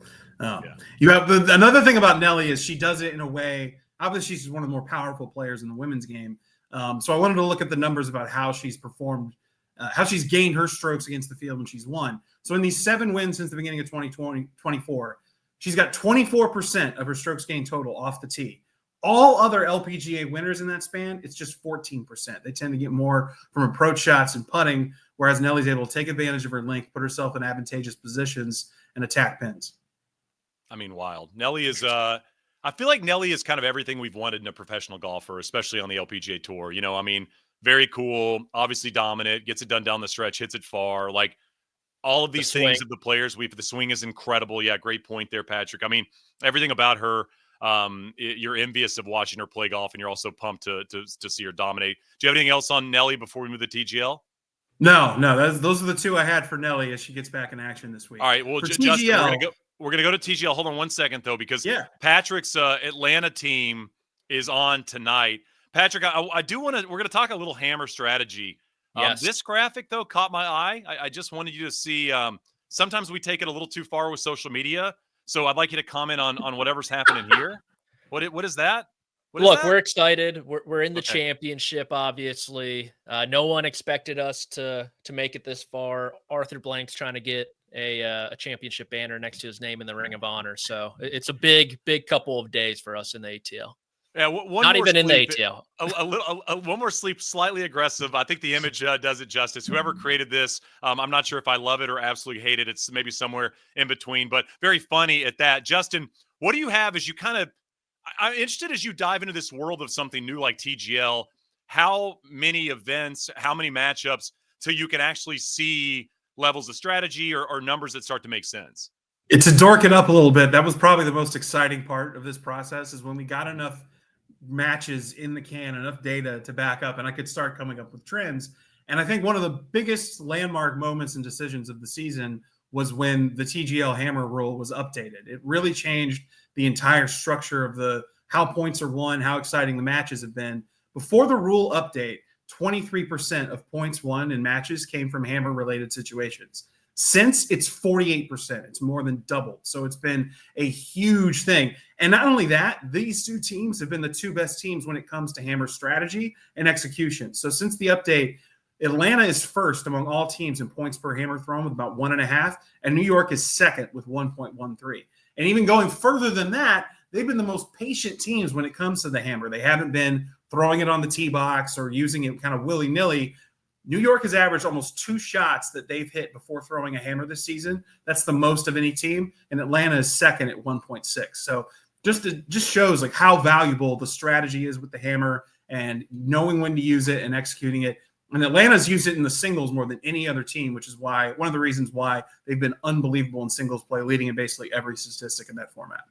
you have another thing about Nelly is she does it in a way, obviously she's one of the more powerful players in the women's game. So I wanted to look at the numbers about how she's performed, how she's gained her strokes against the field when she's won. So in these 7 wins since the beginning of 2024, she's got 24% of her strokes gained total off the tee. All other LPGA winners in that span, it's just 14%. They tend to get more from approach shots and putting, whereas Nelly's able to take advantage of her length, put herself in advantageous positions, and attack pins. I mean, wild. Nelly is I feel like Nelly is kind of everything we've wanted in a professional golfer, especially on the LPGA Tour. You know, I mean, very cool, obviously dominant, gets it done down the stretch, hits it far. Like, all of these things of the players, the swing is incredible. Yeah, great point there, Patrick. I mean, everything about her. you're envious of watching her play golf, and you're also pumped to see her dominate. Do you have anything else on Nelly before we move to TGL? No, those are the two I had for Nelly as she gets back in action this week. All right, well, for Justin, TGL, we're gonna go to TGL. Hold on one second though, because yeah. Patrick's Atlanta team is on tonight. Patrick, I do want to. We're gonna talk a little hammer strategy. Yes. This graphic though caught my eye. I just wanted you to see. Sometimes we take it a little too far with social media, so I'd like you to comment on whatever's happening here. What is that? Look, we're excited. We're in the championship, obviously. No one expected us to make it this far. Arthur Blank's trying to get a championship banner next to his name in the Ring of Honor. So it's a big couple of days for us in the ATL. Yeah, not even in the ATL. One more sleep, slightly aggressive. I think the image does it justice. Whoever created this, I'm not sure if I love it or absolutely hate it. It's maybe somewhere in between, but very funny at that. Justin, what do you have as you kind of I'm interested as you dive into this world of something new like TGL, how many events, how many matchups till you can actually see levels of strategy or numbers that start to make sense? To dork it up a little bit, that was probably the most exciting part of this process is when we got enough matches in the can, enough data to back up, and I could start coming up with trends. And I think one of the biggest landmark moments and decisions of the season was when the TGL hammer rule was updated. It really changed the entire structure of how points are won, how exciting the matches have been. Before the rule update, 23% of points won in matches came from hammer-related situations. Since, it's 48%. It's more than doubled. So it's been a huge thing. And not only that, these two teams have been the two best teams when it comes to hammer strategy and execution. So since the update, Atlanta is first among all teams in points per hammer thrown with about 1.5, and New York is second with 1.13. And even going further than that, they've been the most patient teams when it comes to the hammer. They haven't been throwing it on the tee box or using it kind of willy-nilly. New York has averaged almost 2 shots that they've hit before throwing a hammer this season. That's the most of any team. And Atlanta is second at 1.6. So just shows like how valuable the strategy is with the hammer and knowing when to use it and executing it. And Atlanta's used it in the singles more than any other team, which is why one of the reasons why they've been unbelievable in singles play, leading in basically every statistic in that format.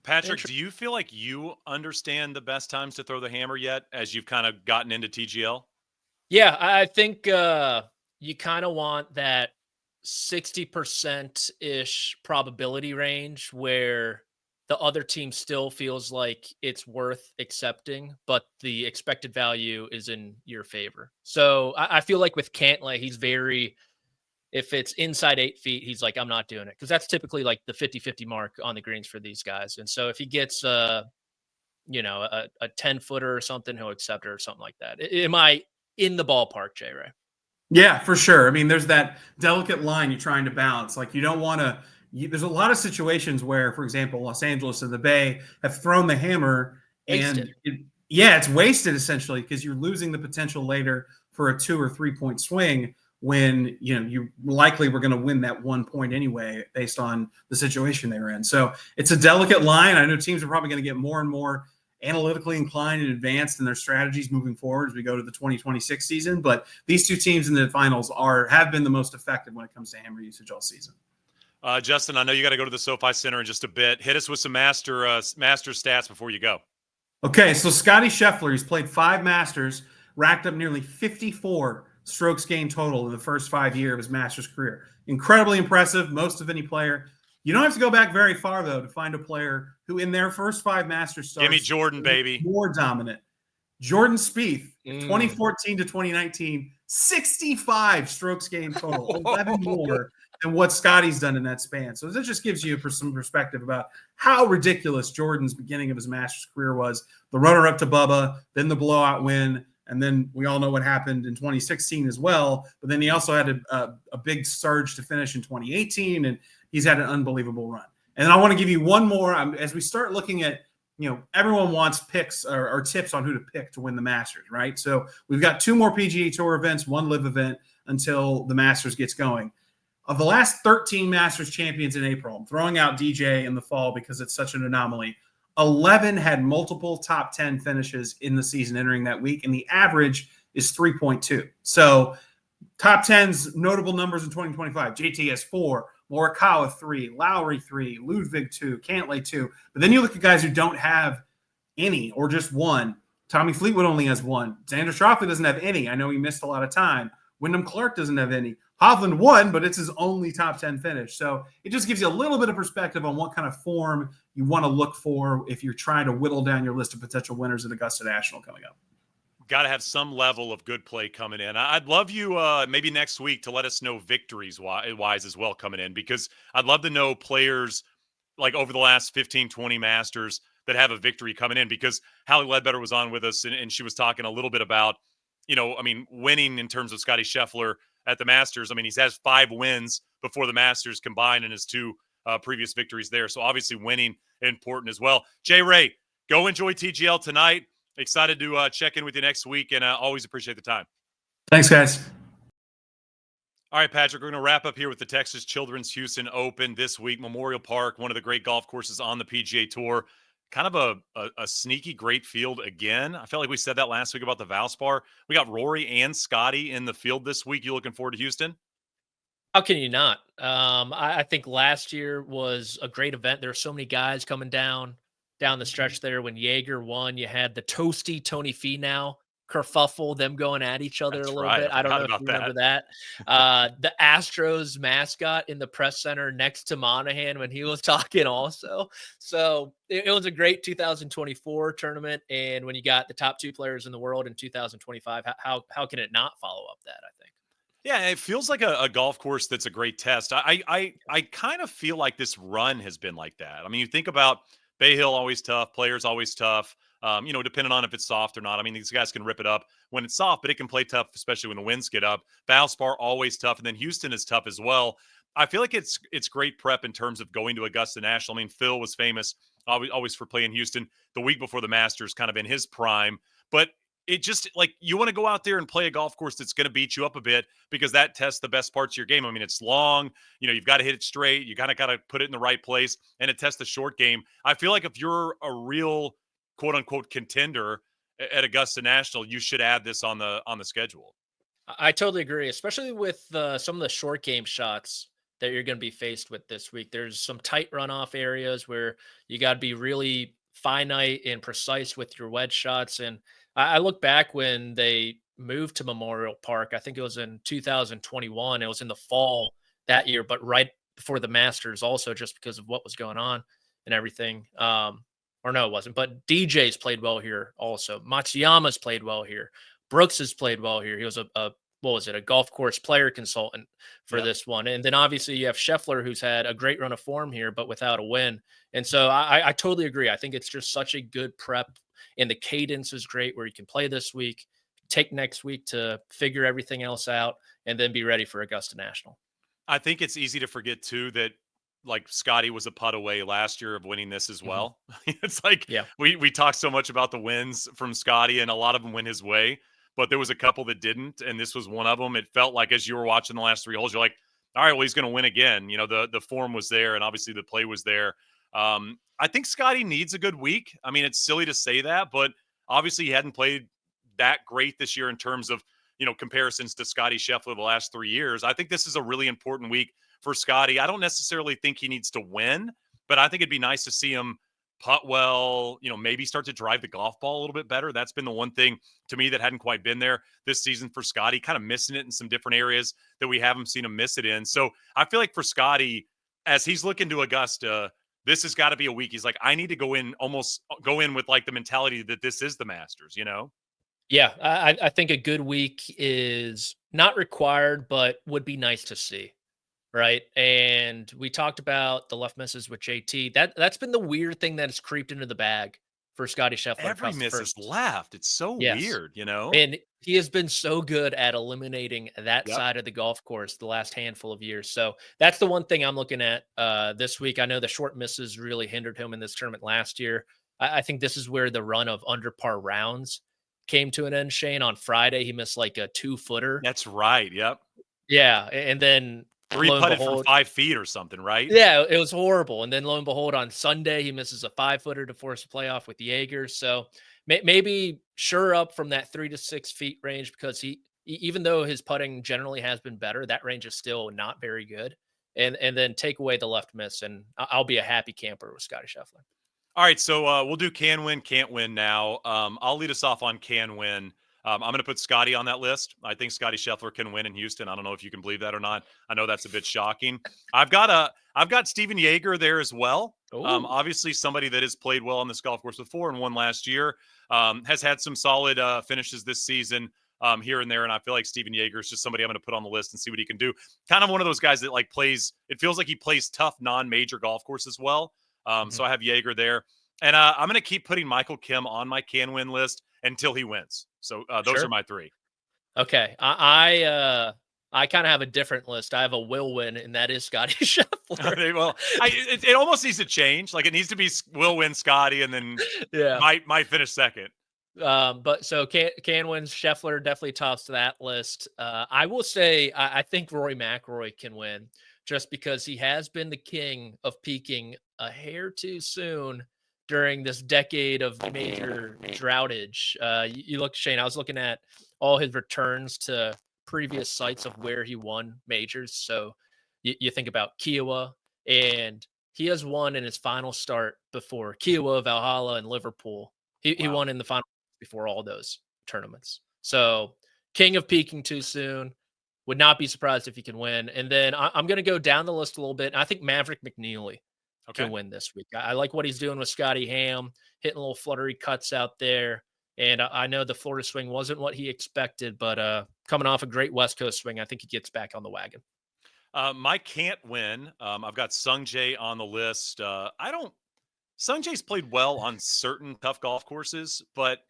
Patrick, do you feel like you understand the best times to throw the hammer yet as you've kind of gotten into TGL? Yeah, I think you kind of want that 60%-ish probability range where the other team still feels like it's worth accepting, but the expected value is in your favor. So I feel like with Cantlay, he's if it's inside 8 feet, he's like, I'm not doing it. Because that's typically like the 50-50 mark on the greens for these guys. And so if he gets, a 10-footer or something, he'll accept it or something like that. Am I in the ballpark, Jay Ray? Yeah, for sure. I mean, there's that delicate line you're trying to balance. Like you don't want to, there's a lot of situations where, for example, Los Angeles and the Bay have thrown the hammer and it's wasted essentially because you're losing the potential later for a 2 or 3 point swing when, you likely were going to win that 1 point anyway, based on the situation they were in. So it's a delicate line. I know teams are probably going to get more and more analytically inclined and advanced in their strategies moving forward as we go to the 2026 season. But these two teams in the finals have been the most effective when it comes to hammer usage all season. Justin, I know you got to go to the SoFi Center in just a bit. Hit us with some master stats before you go. Okay, so Scotty Scheffler, he's played 5 Masters, racked up nearly 54 strokes gained total in the first 5 years of his Masters career. Incredibly impressive, most of any player. You don't have to go back very far, though, to find a player who in their first 5 Masters starts give me Jordan, baby. More dominant. Jordan Spieth, 2014 to 2019, 65 strokes gained total, 11 more than what Scotty's done in that span. So that just gives you some perspective about how ridiculous Jordan's beginning of his Masters career was. The runner-up to Bubba, then the blowout win, and then we all know what happened in 2016 as well. But then he also had a big surge to finish in 2018, and he's had an unbelievable run. And then I want to give you one more as we start looking at, everyone wants picks or tips on who to pick to win the Masters, right? So we've got 2 more PGA Tour events, 1 live event until the Masters gets going. Of the last 13 Masters champions in April, I'm throwing out DJ in the fall because it's such an anomaly, 11 had multiple top 10 finishes in the season entering that week, and the average is 3.2. So top 10's notable numbers in 2025. JT has 4, Morikawa 3, Lowry 3, Ludwig 2, Cantlay 2. But then you look at guys who don't have any or just one. Tommy Fleetwood only has one. Xander Schauffele doesn't have any. I know he missed a lot of time. Wyndham Clark doesn't have any. Hovland won, but it's his only top 10 finish. So it just gives you a little bit of perspective on what kind of form you want to look for if you're trying to whittle down your list of potential winners at Augusta National coming up. Got to have some level of good play coming in. I'd love you maybe next week to let us know victories wise as well coming in, because I'd love to know players like over the last 15, 20 Masters that have a victory coming in, because Hally Leadbetter was on with us and she was talking a little bit about, winning in terms of Scottie Scheffler at the Masters. I mean, he's has 5 wins before the Masters combined in his 2 previous victories there. So obviously winning important as well. Jay Ray, go enjoy TGL tonight. Excited to check in with you next week, and always appreciate the time. Thanks, guys. All right, Patrick, we're going to wrap up here with the Texas Children's Houston Open this week. Memorial Park, one of the great golf courses on the PGA Tour. Kind of a sneaky great field again. I felt like we said that last week about the Valspar. We got Rory and Scotty in the field this week. You looking forward to Houston? How can you not? I think last year was a great event. There were so many guys coming down the stretch there. When Jaeger won, you had the toasty Tony Finau kerfuffle, them going at each other a little bit. I don't know if you remember that. The Astros mascot in the press center next to Monahan when he was talking also. So it was a great 2024 tournament. And when you got the top 2 players in the world in 2025, how can it not follow up that, I think? Yeah, it feels like a golf course that's a great test. I kind of feel like this run has been like that. I mean, you think about Bay Hill, always tough. Players, always tough. Depending on if it's soft or not. I mean, these guys can rip it up when it's soft, but it can play tough, especially when the winds get up. Valspar, always tough. And then Houston is tough as well. I feel like it's great prep in terms of going to Augusta National. I mean, Phil was famous always for playing Houston the week before the Masters, kind of in his prime. But it just, like, you want to go out there and play a golf course that's going to beat you up a bit, because that tests the best parts of your game. I mean, it's long, you've got to hit it straight. You kind of got to put it in the right place, and it tests the short game. I feel like if you're a real quote unquote contender at Augusta National, you should add this on the schedule. I totally agree, especially with some of the short game shots that you're going to be faced with this week. There's some tight runoff areas where you got to be really finite and precise with your wedge shots. And I look back when they moved to Memorial Park. I think it was in 2021. It was in the fall that year, but right before the Masters also, just because of what was going on and everything. Or no, it wasn't. But DJ's played well here also. Matsuyama's played well here. Brooks has played well here. He was a golf course player consultant for this one. And then obviously you have Scheffler, who's had a great run of form here, but without a win. And so I totally agree. I think it's just such a good prep, and the cadence is great where you can play this week, take next week to figure everything else out, and then be ready for Augusta National. I think it's easy to forget too that, like, Scotty was a putt away last year of winning this as well. It's like, we talk so much about the wins from Scotty, and a lot of them went his way, but there was a couple that didn't, and this was one of them. It felt like, as you were watching the last 3 holes, you're like, all right, well, he's going to win again. The form was there, and obviously the play was there. I think Scotty needs a good week. I mean, it's silly to say that, but obviously he hadn't played that great this year in terms of, comparisons to Scotty Scheffler the last 3 years. I think this is a really important week for Scotty. I don't necessarily think he needs to win, but I think it'd be nice to see him putt well, maybe start to drive the golf ball a little bit better. That's been the one thing to me that hadn't quite been there this season for Scotty, kind of missing it in some different areas that we haven't seen him miss it in. So I feel like for Scotty, as he's looking to Augusta, this has got to be a week. He's like, I need to go in with like the mentality that this is the Masters, Yeah, I think a good week is not required, but would be nice to see. Right. And we talked about the left misses with JT. That's been the weird thing that has creeped into the bag for Scotty Scheffler. Every miss is left. It's so weird, And he has been so good at eliminating that side of the golf course the last handful of years. So that's the one thing I'm looking at this week. I know the short misses really hindered him in this tournament last year. I think this is where the run of under par rounds came to an end. Shane, on Friday, he missed like a 2-footer. That's right. Yep. Yeah. And then 3-putted from 5 feet or something, right? Yeah, it was horrible. And then lo and behold, on Sunday, he misses a 5-footer to force a playoff with Jaeger. So maybe sure up from that 3 to 6 feet range, because he even though his putting generally has been better, that range is still not very good. and then take away the left miss, and I'll be a happy camper with Scotty Scheffler. All right, so we'll do can win, can't win now. I'll lead us off on can win. I'm going to put Scotty on that list. I think Scotty Scheffler can win in Houston. I don't know if you can believe that or not. I know that's a bit shocking. I've got Steven Yeager there as well. Obviously, somebody that has played well on this golf course before and won last year. Has had some solid finishes this season here and there, and I feel like Steven Yeager is just somebody I'm going to put on the list and see what he can do. Kind of one of those guys that like plays. It feels like he plays tough non-major golf courses well. So I have Yeager there. And I'm going to keep putting Michael Kim on my can win list until he wins. So those are my three. Okay. I kind of have a different list. I have a will win, and that is Scotty Scheffler. Well, it almost needs to change. Like it needs to be will win Scotty, and then might finish second. But so can win Scheffler definitely tops that list. I will say I think Rory McIlroy can win just because he has been the king of peaking a hair too soon during this decade of major droughtage. You look, Shane, I was looking at all his returns to previous sites of where he won majors. So you think about Kiowa, and he has won in his final start before Kiowa, Valhalla, and Liverpool. He won in the final before all those tournaments. So king of peaking too soon. Would not be surprised if he can win. And then I'm going to go down the list a little bit. I think Maverick McNeely can win this week. I like what he's doing with Scotty Ham, hitting little fluttery cuts out there. And I know the Florida swing wasn't what he expected, but coming off a great West Coast swing, I think he gets back on the wagon. My can't win. I've got Sung Jae on the list. Sung Jae's played well on certain tough golf courses, but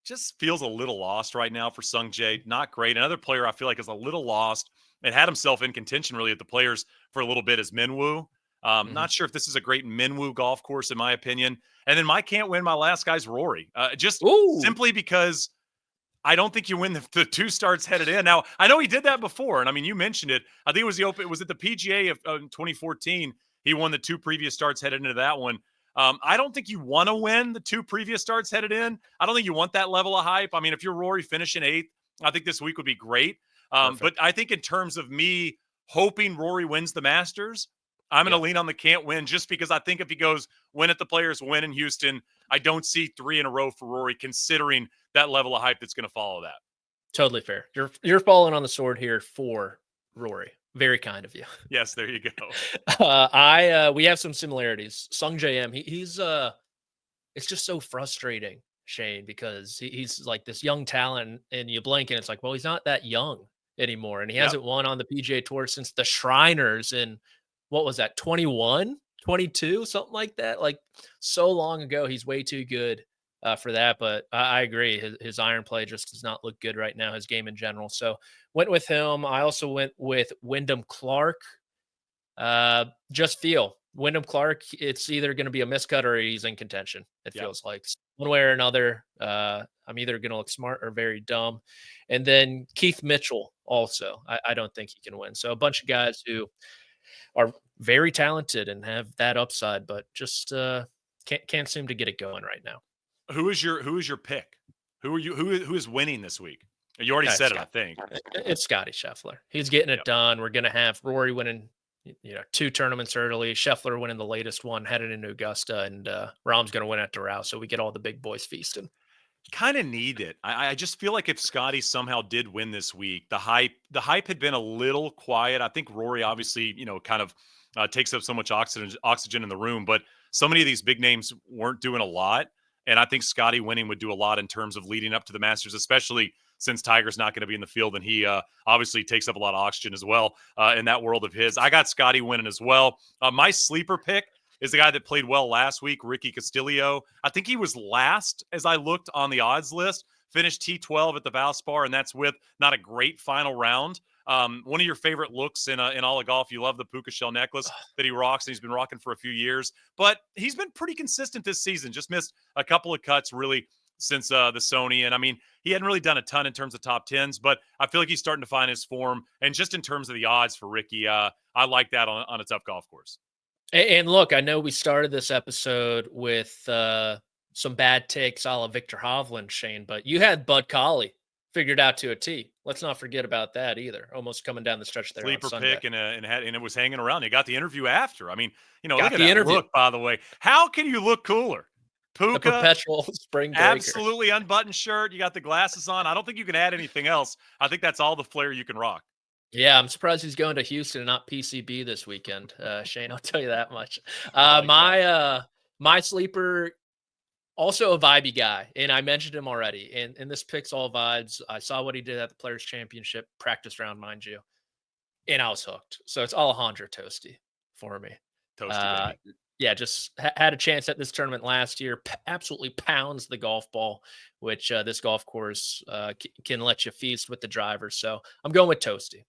just feels a little lost right now for Sung Jae. Not great. Another player I feel like is a little lost and had himself in contention really at the Players for a little bit is Minwoo. Not sure if this is a great Minwoo golf course in my opinion. And then my can't win, my last guy's Rory. Simply because I don't think you win the two starts headed in. Now, I know he did that before, and I mean, you mentioned it. I think it was it was at the PGA of 2014. He won the two previous starts headed into that one. I don't think you want to win the two previous starts headed in. I don't think you want that level of hype. I mean, if you're Rory finishing 8th, I think this week would be great. But I think in terms of me hoping Rory wins the Masters, I'm going to lean on the can't win just because I think if he goes win at the Players, win in Houston, I don't see 3 in a row for Rory considering that level of hype that's going to follow that. Totally fair. You're falling on the sword here for Rory. Very kind of you. Yes, there you go. We have some similarities. Sung Jae, he's it's just so frustrating, Shane, because he's like this young talent, and you blink and it's like, well, he's not that young anymore, and he hasn't won on the PGA Tour since the Shriners in what was that, 21, 22, something like that. Like so long ago. He's way too good for that, but I agree. His iron play just does not look good right now, his game in general. So went with him. I also went with Wyndham Clark. Just feel Wyndham Clark, it's either going to be a miscut or he's in contention. It feels like one way or another. I'm either going to look smart or very dumb. And then Keith Mitchell also, I don't think he can win. So a bunch of guys who are very talented and have that upside, but just can't seem to get it going right now. Who is your pick? Who is winning this week? You already said it, I think. It's Scotty Scheffler. He's getting it done. We're going to have Rory winning, 2 tournaments early, Scheffler winning the latest one, headed into Augusta, and Rahm's going to win at Doral. So we get all the big boys feasting. Kind of need it. I just feel like if Scotty somehow did win this week, the hype had been a little quiet. I think Rory obviously, kind of takes up so much oxygen in the room, but so many of these big names weren't doing a lot. And I think Scotty winning would do a lot in terms of leading up to the Masters, especially since Tiger's not going to be in the field, and he obviously takes up a lot of oxygen as well in that world of his. I got Scotty winning as well. My sleeper pick is the guy that played well last week, Ricky Castillo. I think he was last as I looked on the odds list, finished T12 at the Valspar, and that's with not a great final round. One of your favorite looks in all of golf. You love the puka shell necklace that he rocks, and he's been rocking for a few years. But he's been pretty consistent this season. Just missed a couple of cuts really since the Sony. And I mean, he hadn't really done a ton in terms of top 10s, but I feel like he's starting to find his form. And just in terms of the odds for Ricky, I like that on a tough golf course. And look, I know we started this episode with some bad takes a la Viktor Hovland, Shane, but you had Bud Colley figured out to a T. Let's not forget about that either. Almost coming down the stretch there. Sleeper on Sunday. pick and it was hanging around. They got the interview after. I mean, Got look at the that interview. look, by the way. How can you look cooler? The Puka, perpetual spring breaker. absolutely unbuttoned shirt. You got the glasses on. I don't think you can add anything else. I think that's all the flair you can rock. Yeah, I'm surprised he's going to Houston and not PCB this weekend, Shane. I'll tell you that much. My sleeper, also a vibey guy, and I mentioned him already. And this pick's all vibes. I saw what he did at the Players Championship practice round, mind you, and I was hooked. So it's Alejandro Tosti for me. Toasty, baby. Yeah, just had a chance at this tournament last year. Absolutely pounds the golf ball, which this golf course can let you feast with the driver. So I'm going with Tosti.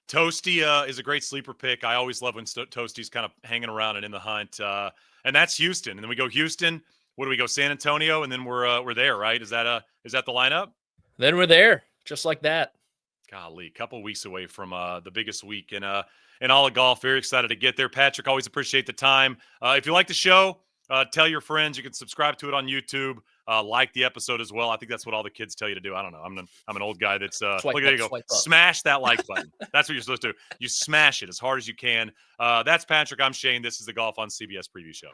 Toasty is a great sleeper pick. I always love when Toasty's kind of hanging around and in the hunt. And that's Houston. And then we go Houston. What do we go? San Antonio, and then we're there, right? Is that the lineup? Then we're there, just like that. Golly, a couple weeks away from the biggest week in all of golf. Very excited to get there. Patrick, always appreciate the time. If you like the show, tell your friends. You can subscribe to it on YouTube. Like the episode as well. I think that's what all the kids tell you to do. I don't know. I'm an old guy that's look, there you go. Smash that like button. That's what you're supposed to do. You smash it as hard as you can. That's Patrick. I'm Shane. This is the Golf on CBS preview show.